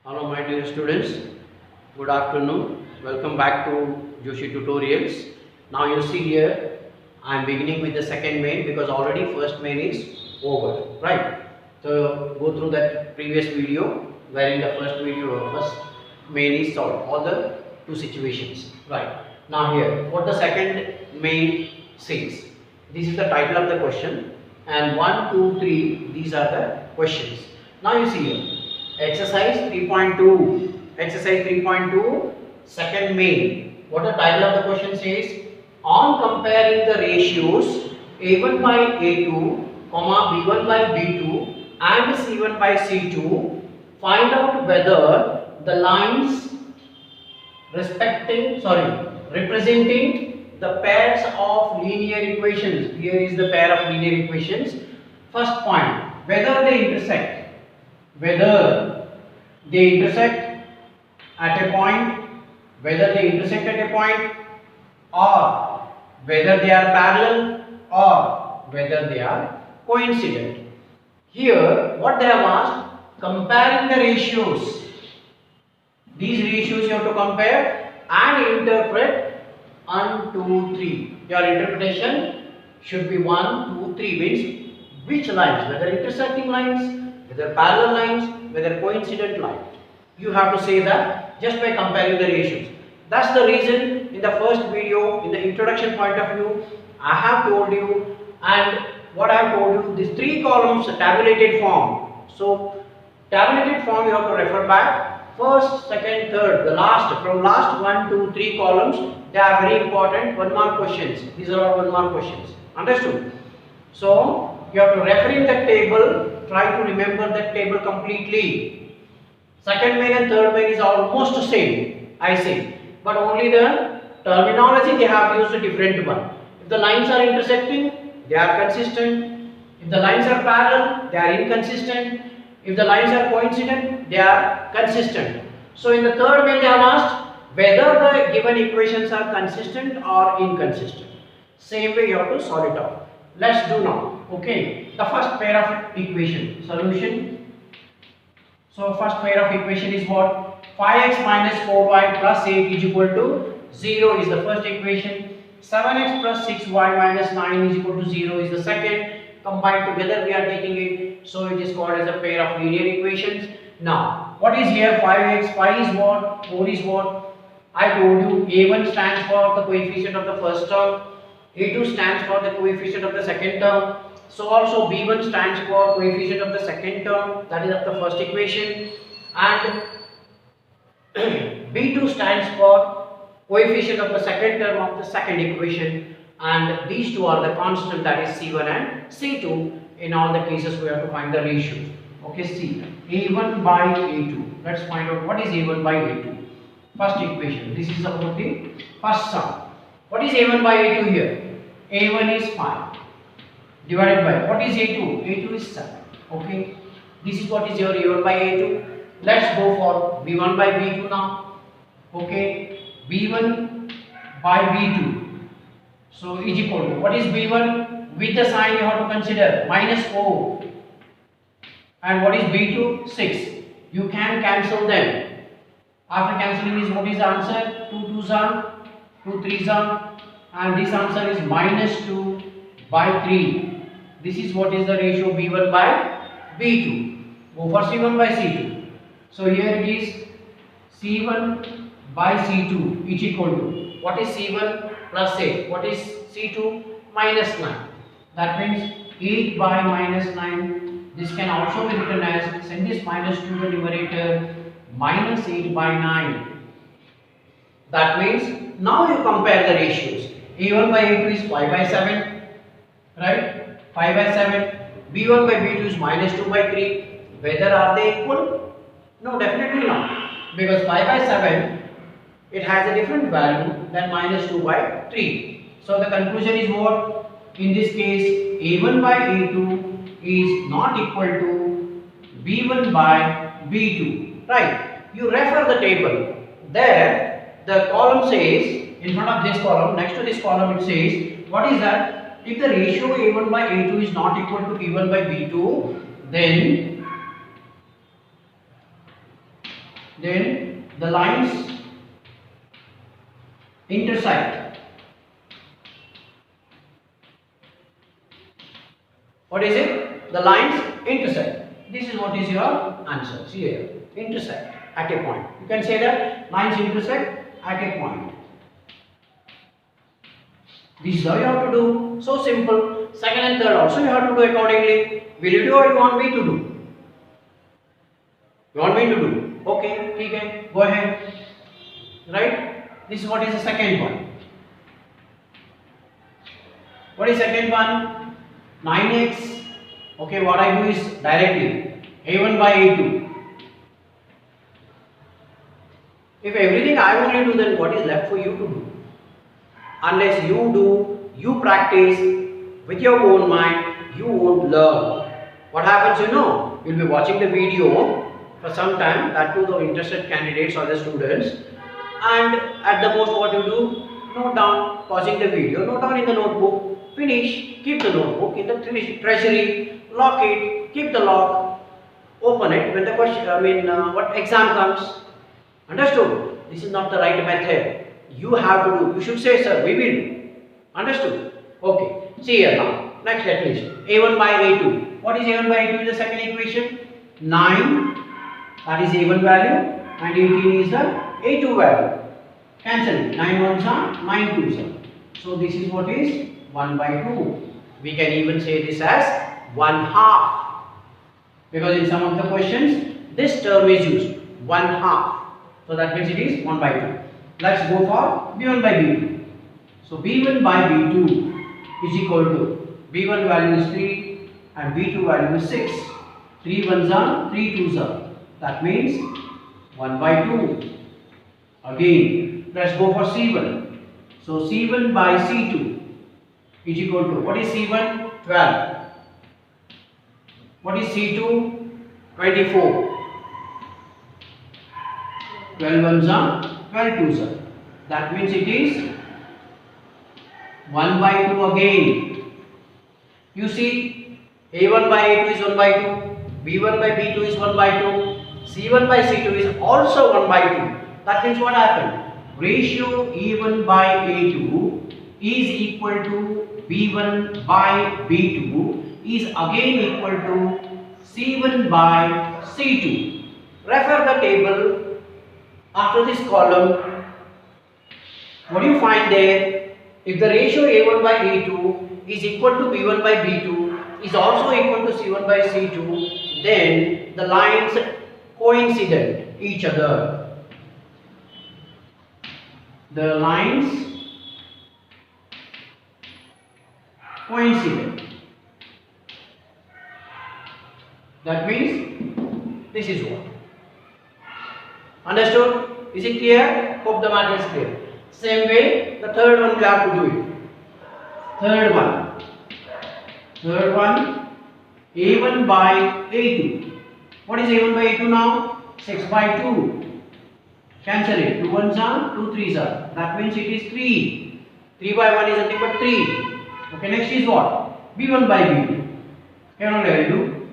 Hello my dear students, good afternoon. Welcome back to Joshi Tutorials. Now you see here, I am beginning with the second main because already first main is over, right? So go through that previous video wherein the first main is solved, all the two situations, right? Now here, what the second main says. This is the title of the question and 1, 2, 3, these are the questions. Now you see here. Exercise 3.2. Exercise 3.2, second main. What the title of the question says? On comparing the ratios A1 by A2, B1 by B2 and C1 by C2, find out whether the lines representing the pairs of linear equations. Here is the pair of linear equations. First point, whether they intersect at a point, whether they intersect at a point, or whether they are parallel, or whether they are coincident. Here, what they have asked, comparing the ratios. These ratios you have to compare and interpret 1, 2, 3. Your interpretation should be 1, 2, 3 means which lines, whether intersecting lines, whether parallel lines, whether coincident lines. You have to say that just by comparing the ratios. That's the reason in the first video, in the introduction point of view, I have told you, and what I have told you, these three columns tabulated form. So tabulated form you have to refer back. First, second, third, the last, from last 1, 2, 3 columns, they are very important 1 mark questions. These are all 1 mark questions. Understood? So you have to refer in the table. Try to remember that table completely. Second main and third main is almost same, I say, but only the terminology they have used a different one. If the lines are intersecting, they are consistent. If the lines are parallel, they are inconsistent. If the lines are coincident, they are consistent. So in the third main they have asked whether the given equations are consistent or inconsistent. Same way you have to solve it out. Let's do now. Okay, the first pair of equation solution. So first pair of equation is what? 5x minus 4y plus 8 is equal to 0 is the first equation. 7x plus 6y minus 9 is equal to 0 is the second. Combined together we are taking it, so it is called as a pair of linear equations. Now what is here? 5x, 5 is what, 4 is what? I told you a1 stands for the coefficient of the first term, a2 stands for the coefficient of the second term. So also b1 stands for coefficient of the second term, that is of the first equation, and b2 stands for coefficient of the second term of the second equation, and these two are the constant, that is c1 and c2. In all the cases we have to find the ratio. Okay, see a1 by a2. Let's find out what is a1 by a2. First equation, this is about the first sum. What is a1 by a2 here? a1 is 5 divided by, what is a2? a2 is 7. Okay, this is what is your a1 by a2. Let's go for b1 by b2 now. Okay, b1 by b2, so is equal to, what is b1? With the sign you have to consider minus 4, and what is b2? 6. You can cancel them. After cancelling is, what is the answer? 2 2s are 2 3s are, and this answer is minus 2 by 3. This is what is the ratio b1 by b2. Go for c1 by c2. So here it is c1 by c2 is equal to, what is c1 plus 8? What is c2? Minus 9. That means 8 by minus 9. This can also be written as, send this minus to the numerator, minus 8 by 9. That means now you compare the ratios. a1 by a2 is 5 by 7, right? 5 by 7. b1 by b2 is minus 2 by 3. Whether are they equal? No, definitely not. Because 5 by 7, it has a different value than minus 2 by 3. So the conclusion is what? In this case, a1 by a2 is not equal to b1 by b2. Right? You refer the table. There, the column says, in front of this column, next to this column, it says, what is that? If the ratio a1 by a2 is not equal to b1 by b2, then then the lines intersect. What is it? The lines intersect. This is what is your answer. See here, intersect at a point. You can say that lines intersect at a point. This is how you have to do. So simple. Second and third also you have to do accordingly. Will you do or you want me to do? You want me to do? Okay, okay, go ahead. Right? This is what is the second one. What is second one? 9x. Okay, what I do is directly a1 by a2. If everything I only do, then what is left for you to do? Unless you do, you practice with your own mind, you won't learn. What happens, you know, you'll be watching the video for some time, that too the interested candidates or the students, and at the most what you do, note down, pausing the video, note down in the notebook, finish, keep the notebook in the treasury, lock it, keep the lock, open it when the question, what exam comes. Understood? This is not the right method. You have to do. You should say, sir, we will do. Understood? Okay. See here now. Next let me see. A1 by A2. What is A1 by A2 in the second equation? 9. That is A1 value. And 18 is the A2 value. Cancel it. 9 ones are 9 twos are. So this is what is 1 by 2. We can even say this as 1/2. Because in some of the questions, this term is used. 1/2. So that means it is 1 by 2. Let's go for B1 by B2. So B1 by B2 is equal to B1 value is 3 and B2 value is 6. 3 ones are 3 twos are. That means 1 by 2. Again, let's go for C1. So C1 by C2 is equal to, what is C1? 12. What is C2? 24. 12 ones are 12 twos are. That means it is 1 by 2 again. You see, A1 by A2 is 1 by 2, B1 by B2 is 1 by 2, C1 by C2 is also 1 by 2. That means what happened? Ratio A1 by A2 is equal to B1 by B2 is again equal to C1 by C2. Refer the table. After this column, what do you find there? If the ratio A1 by A2 is equal to B1 by B2 is also equal to C1 by C2, then the lines coincident each other. The lines coincident. That means this is what. Understood? Is it clear? Hope the matter is clear. Same way, the third one we have to do it. Third one, A1 by A2. What is A1 by A2 now? 6 by 2. Cancel it. 2 ones are, 2 threes are. That means it is 3. 3 by 1 is nothing but 3. Okay, next is what? B1 by B2. Here only I will do.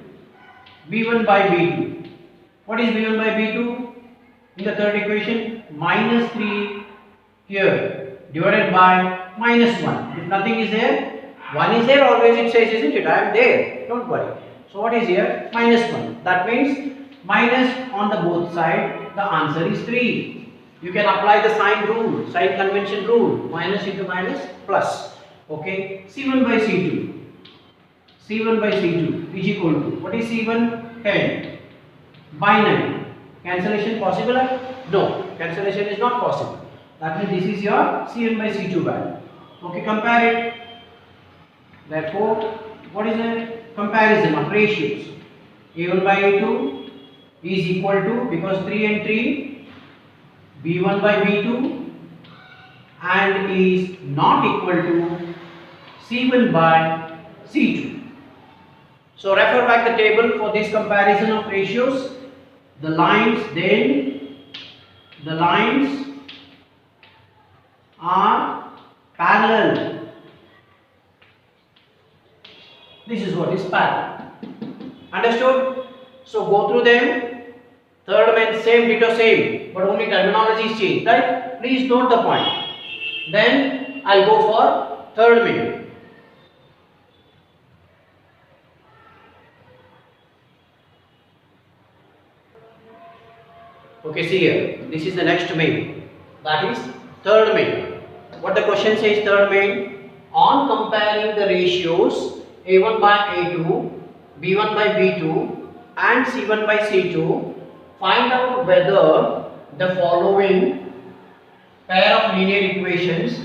B1 by B2. What is B1 by B2? In the third equation, minus 3 here divided by minus 1. If nothing is there, 1 is there, always it says, isn't it? I am there. Don't worry. So what is here? Minus 1. That means minus on the both side, the answer is 3. You can apply the sign rule, sign convention rule. Minus into minus plus. Okay. C1 by C2. C1 by C2 is equal to, what is C1? 10 by 9. Cancellation possible? No, cancellation is not possible. That means this is your C1 by C2 value. Okay, compare it. Therefore, what is the comparison of ratios? A1 by A2 is equal to, because 3 and 3, B1 by B2 and is not equal to C1 by C2. So refer back the table for this comparison of ratios. The lines are parallel. This is what is parallel. Understood? So go through them Third main same, ditto same, but only terminology is changed, right? Please note the point. Then I'll go for third main. Okay, see here. This is the next main. That is third main. What the question says, third main, on comparing the ratios A1 by A2, B1 by B2 and C1 by C2, find out whether the following pair of linear equations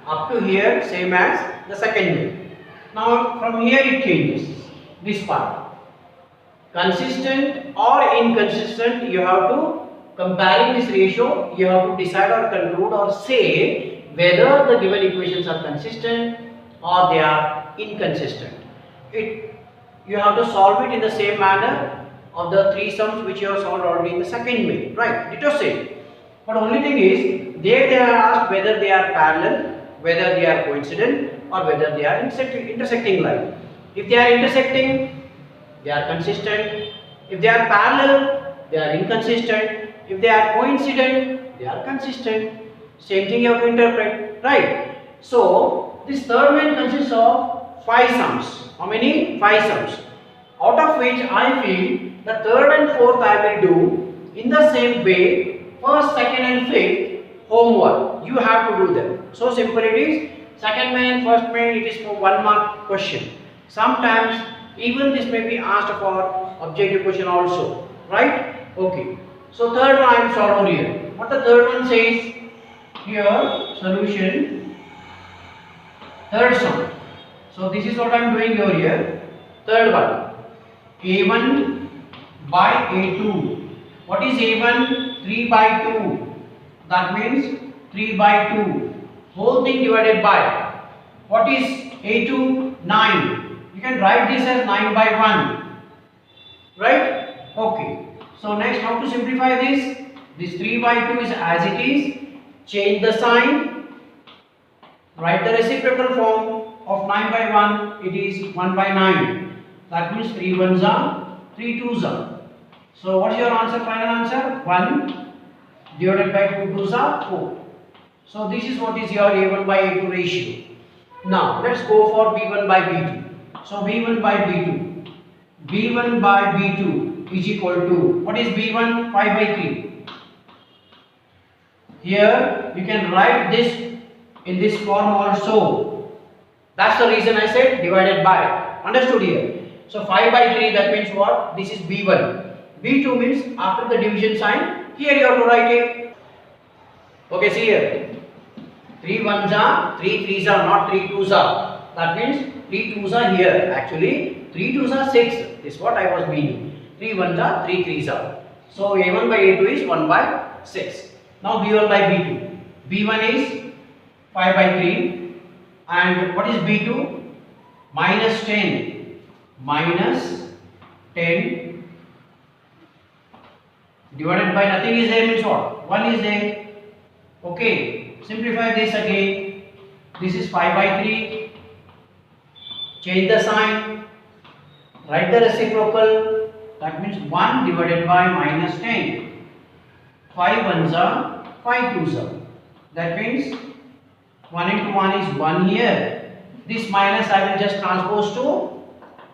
up to here same as the second main. Now from here it changes, this part. Consistent or inconsistent, you have to, comparing this ratio, you have to decide or conclude or say whether the given equations are consistent or they are inconsistent. You have to solve it in the same manner of the three sums which you have solved already in the second main, right? It was same. But only thing is, there they are asked whether they are parallel, whether they are coincident, or whether they are intersecting line. If they are intersecting, they are consistent. If they are parallel, they are inconsistent. If they are coincident, they are consistent. Same thing you have to interpret, right? So this third main consists of 5 sums. How many? 5 sums. Out of which I feel the third and fourth I will do in the same way. First, second and fifth homework. You have to do them. So simple it is. Second main, first main, it is for 1 mark question. Sometimes even this may be asked for objective question also, right? Okay. So third one I am solving here. What the third one says here, solution, third sum. So this is what I am doing over here. Third one, A1 by A2. What is A1? 3 by 2. That means 3 by 2. Whole thing divided by. What is A2? 9. You can write this as 9 by 1. Right? Okay. So next, how to simplify this? This 3 by 2 is as it is. Change the sign. Write the reciprocal form of 9 by 1. It is 1 by 9. That means 3 ones are, 3 twos are. So what is your answer? Final answer? 1 divided by 2 twos are 4. So this is what is your A1 by A2 ratio. Now let's go for B1 by B2. So B1 by B2. B1 by B2 is equal to, what is B1? 5 by 3. Here you can write this in this form also. That's the reason I said divided by. Understood here? So 5 by 3, that means what? This is B1. B2 means after the division sign, here you have to write it. Okay, see here. 3 ones are, 3 threes are, not 3 twos are. That means 3 twos are here. Actually, 3 twos are 6. This is what I was meaning. 3 ones are, 3 threes are. So A1 by A2 is 1 by 6. Now B1 by B2. B1 is 5 by 3. And what is B2? Minus 10. Minus 10 divided by nothing is there means what? 1 is there. Okay. Simplify this again. This is 5 by 3. Change the sign. Write the reciprocal. That means 1 divided by minus 10. 5 ones are, 5 twos are. That means 1 into 1 is 1 here. This minus I will just transpose to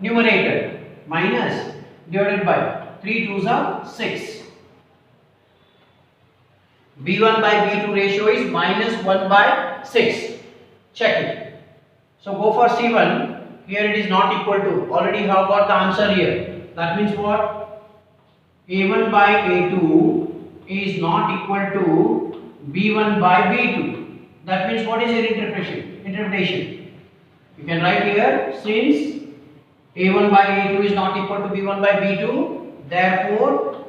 numerator. Minus divided by 3 twos are 6. B1 by B2 ratio is minus 1 by 6. Check it. So go for C1. Here it is not equal to. Already have got the answer here. That means what? A1 by A2 is not equal to B1 by B2. That means what is your interpretation? You can write here, since A1 by A2 is not equal to B1 by B2, therefore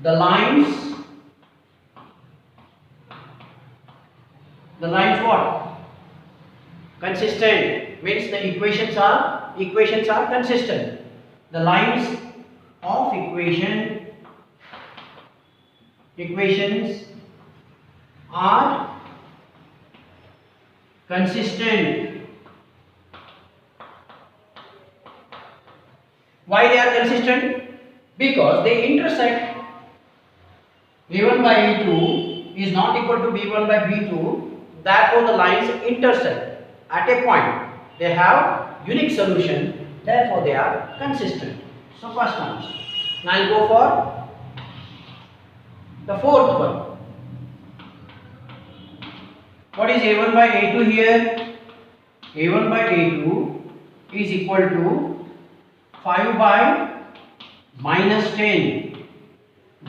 the lines what? Consistent, means the equations are consistent. The lines of equations are consistent. Why they are consistent? because they intersect. A1 by A2 is not equal to B1 by B2, therefore the lines intersect at a point. They have unique solution, therefore they are consistent. So first answer. Now I'll go for the fourth one. What is A1 by A2 here? A1 by A2 is equal to 5 by minus 10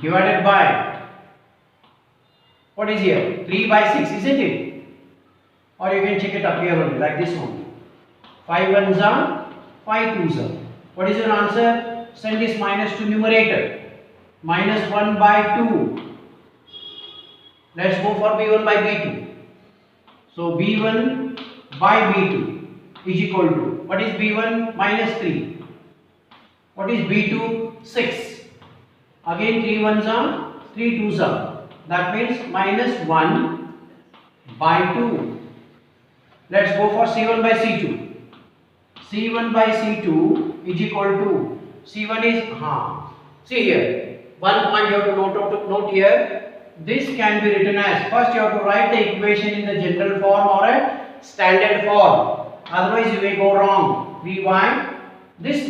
divided by, what is here? 3 by 6, isn't it? Or you can check it up here only, like this one. 5 ones are 5 twos are. What is your answer? Send this minus to numerator. Minus 1 by 2. Let's go for B1 by B2. So B1 by B2 is equal to, what is B1? Minus 3. What is B2? 6. Again 3 ones are, 3 twos are. That means minus 1 by 2. Let's go for C1 by C2. C1 by C2 is equal to, C1 is, see here, one point you have to note here. This can be written as, first you have to write the equation in the general form or a standard form. Otherwise you may go wrong. Rewind. This is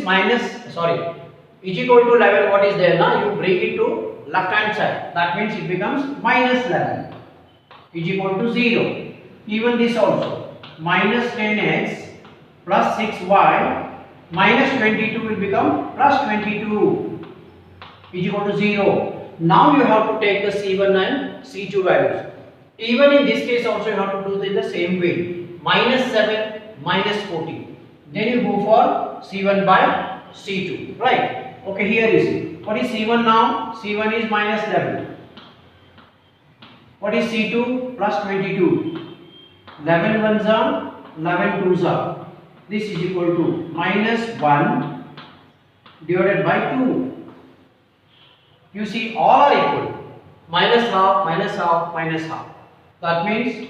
equal to 11. What is there now? You bring it to left hand side. That means it becomes minus 11 is equal to 0. Even this also. Minus 10x plus 6y minus 22 will become plus 22 is equal to 0. Now you have to take the C1 and C2 values. Even in this case also you have to do it the same way. Minus 7, minus 14. Then you go for C1 by C2. Right? Okay, here you see. What is C1 now? C1 is minus 11. What is C2? Plus 22. 11 ones are, 11 twos are. This is equal to minus 1 divided by 2. You see, all are equal. Minus half, minus half, minus half. That means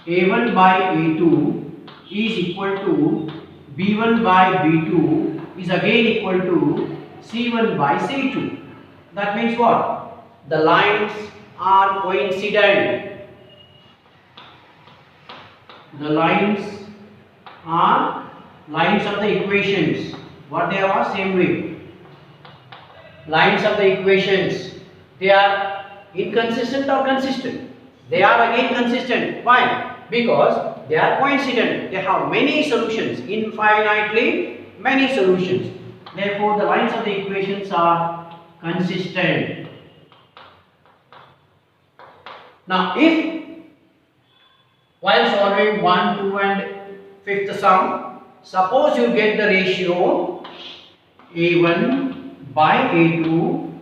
A1 by A2 is equal to B1 by B2 is again equal to C1 by C2. That means what? The lines are coincident. The lines are lines of the equations. What they are? Same way. Lines of the equations, they are inconsistent or consistent? They are again consistent. Why? Because they are coincident. They have many solutions, infinitely many solutions. Therefore, the lines of the equations are consistent. Now, if while solving 1, 2 and 5th sum, suppose you get the ratio A1 by A2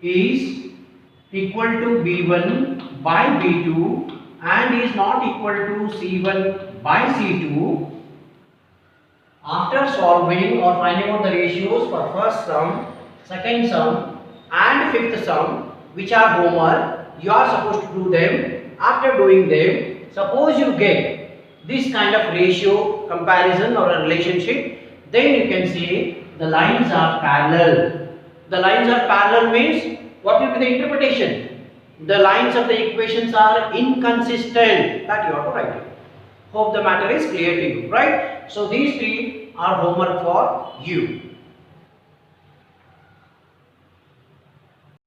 is equal to B1 by B2 and is not equal to C1 by C2. After solving or finding out the ratios for first sum, second sum and 5th sum, which are homework, you are supposed to do them. After doing them, suppose you get this kind of ratio comparison or a relationship, then you can say the lines are parallel. The lines are parallel means, what will be the interpretation? The lines of the equations are inconsistent. That you have to write it. Hope the matter is clear to you, right? So these three are homework for you.